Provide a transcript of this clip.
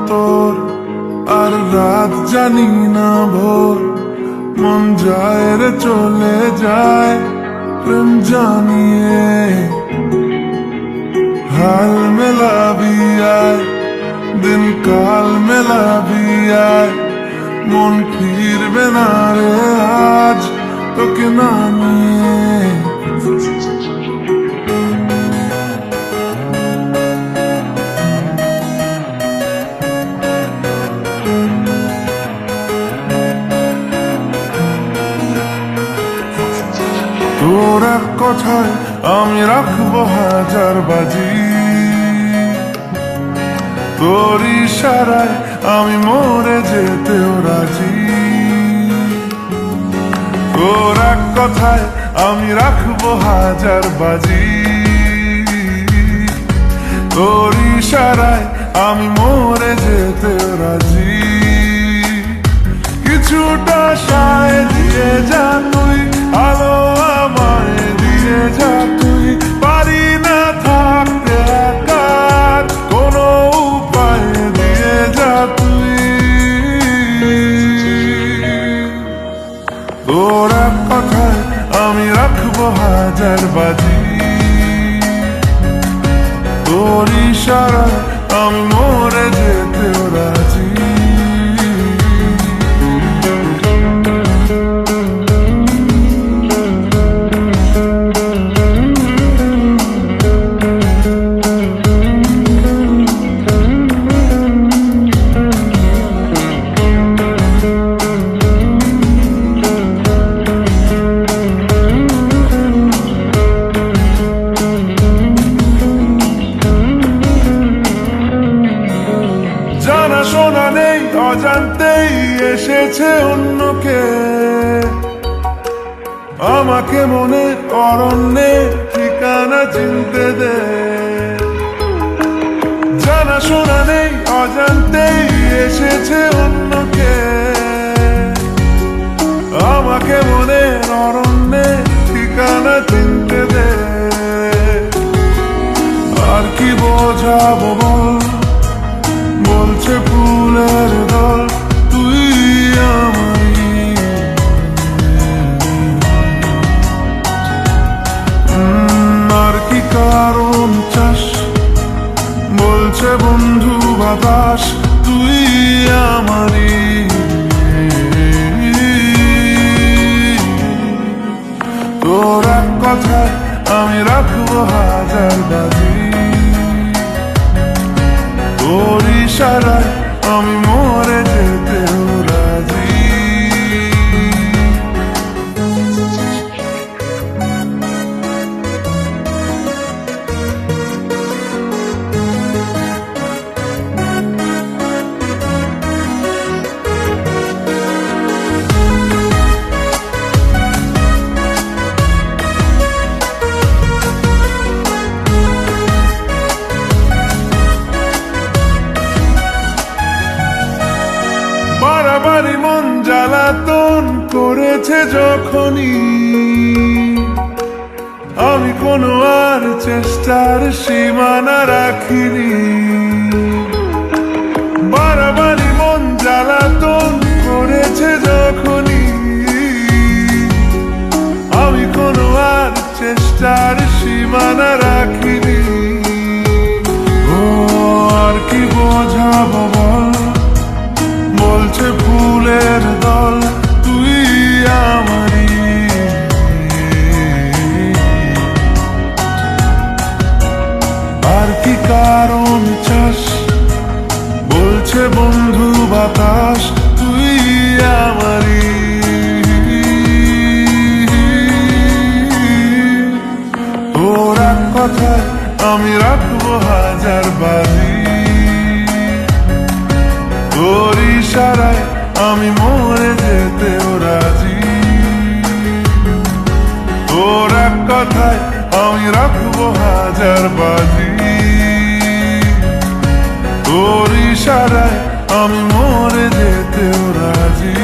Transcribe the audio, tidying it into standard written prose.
তোর, আর রাত জানি না ভোর। মন যায় রে চলে যায় প্রেম জানিয়ে, হাল মেলাবি আয়, দিন কাল মেলাবি আয়। মন ফিরবে না রে আজ তোকে না নিয়ে। তোর এক কথায় আমি রাখবো হাজার বাজি, তোর ইশারায় আমি মরে যেতেও রাজি। তোর এক কথায় আমি রাখবো হাজার বাজি, তোর ইশারায় আমি মরে যেতেও রাজি। কিছুটা সায় দিয়ে যা তুই, আলো আমায় দিয়ে যা তুই। পারি না থাকতে একা, কোনো উপায় দিয়ে যা তুই। তোর এক কথায় আমি রাখবো হাজার বাজি, তোর ইশারায় আমি মরে যেতেও রাজি। শোনা নেই অজান্তেই এসেছে অন্যকে, আমাকে মনে অরণ্যে ঠিকানা চিনতে দে। জানা শোনা নেই অজান্তেই এসেছে অন্যকে, আমাকে মনে অরণ্যে ঠিকানা চিনতে দে। আর কি বোঝাবো বল, বলছে ফুলের দল তুই আমারই। আর কি কারণ চাস, বলছে বন্ধু বাতাস তুই আমারই। তোর এক কথায় আমি রাখবো হাজার বাজি, তোর ইশারায় আমি মরে যেতেও রাজি। বাড়াবাড়ি মন জ্বালাতন করেছে যখনই, আমি কোনো আর চেষ্টার সীমানা রাখিনি। বাড়াবাড়ি মন জ্বালাতন করেছে যখনই, আমি কোনো আর চেষ্টার সীমানা রাখিনি। ও আর কি বোঝাবো বল, বলছে ফুলের দল তুই আমারই। আর কি কারণ চাস, বলছে বন্ধু বাতাস তুই আমারই। তোর এক কথায় আমি রাখবো হাজার বাজি, তোর ইশারায় আমি মরে যেতেও রাজি। তোর এক কথায় আমি রাখবো হাজার বাজি, তোর ইশারায় আমি মরে যেতেও রাজি।